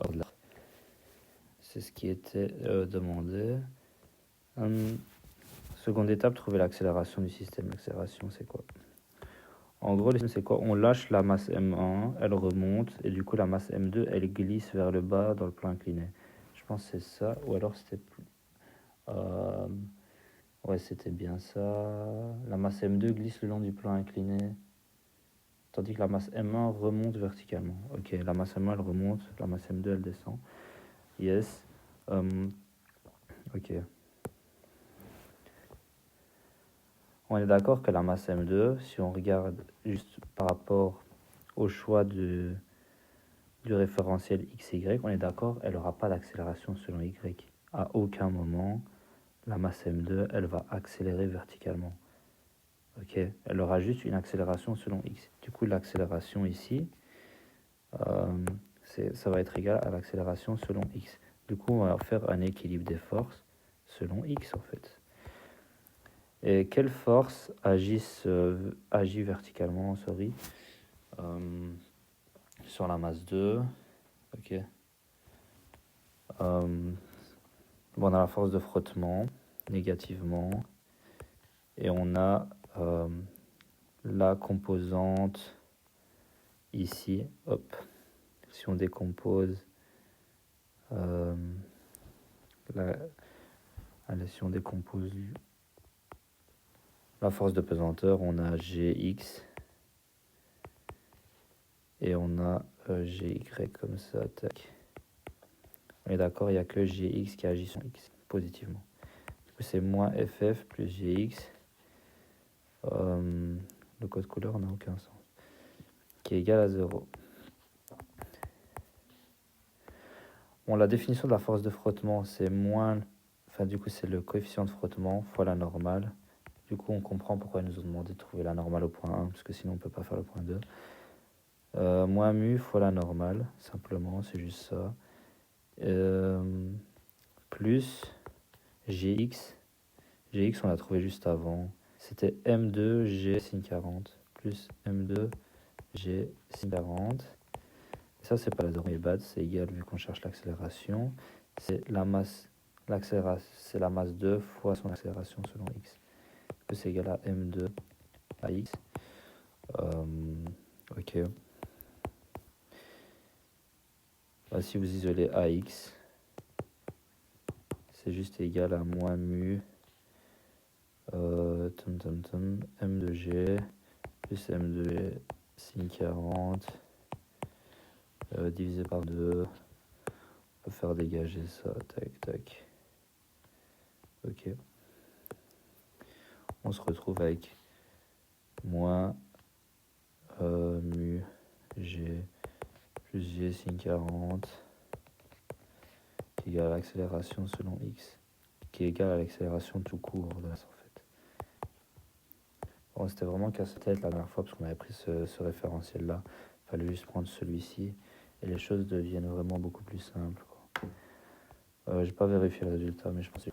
Voilà. C'est ce qui était demandé. Seconde étape, trouver l'accélération du système. L'accélération, c'est quoi? En gros, le système, c'est quoi? On lâche la masse M1, elle remonte, et du coup, la masse M2, elle glisse vers le bas dans le plan incliné. Je pense que c'est ça, ou alors c'était plus... ouais, c'était bien ça. La masse M2 glisse le long du plan incliné, tandis que la masse M1 remonte verticalement. Ok, la masse M1, elle remonte, la masse M2, elle descend. Yes. Ok. On est d'accord que la masse M2, si on regarde juste par rapport au choix du référentiel XY, on est d'accord, elle n'aura pas d'accélération selon Y. À aucun moment, la masse M2, elle va accélérer verticalement. Ok, elle aura juste une accélération selon X. Du coup, l'accélération ici, ça va être égal à l'accélération selon X. Du coup, on va faire un équilibre des forces selon X en fait. Et quelle force agit verticalement, sur la masse 2. Ok. Bon, on a la force de frottement négativement et on a la composante ici. Hop. Si on décompose si on décompose la force de pesanteur, on a Gx et on a Gy comme ça. Tac. On est d'accord, il n'y a que Gx qui agit sur X positivement. Du coup, c'est moins FF plus Gx. Le code couleur n'a aucun sens. Qui est égal à 0. Bon, la définition de la force de frottement, c'est du coup, c'est le coefficient de frottement fois la normale. Du coup, on comprend pourquoi ils nous ont demandé de trouver la normale au point 1, parce que sinon, on ne peut pas faire le point 2. Moins mu fois la normale, simplement, c'est juste ça. Plus Gx. Gx, on l'a trouvé juste avant. C'était M2G sin 40 plus M2G sin 40. Et ça, c'est pas la donnée bad, c'est égal vu qu'on cherche l'accélération. C'est la masse, c'est la masse 2 fois son accélération selon x. C'est égal à M2 à x. Ok. Là, si vous isolez AX, c'est juste égal à moins mu M2G plus M2G sin 40 divisé par 2. On peut faire dégager ça, tac, tac. Ok. On se retrouve avec moins mu G plus G sin 40 qui est égal à l'accélération selon X, qui est égal à l'accélération tout court de la en fait. Bon, c'était vraiment casse-tête la dernière fois parce qu'on avait pris ce référentiel-là. Il fallait juste prendre celui-ci et les choses deviennent vraiment beaucoup plus simples. J'ai pas vérifié le résultat, mais je pense que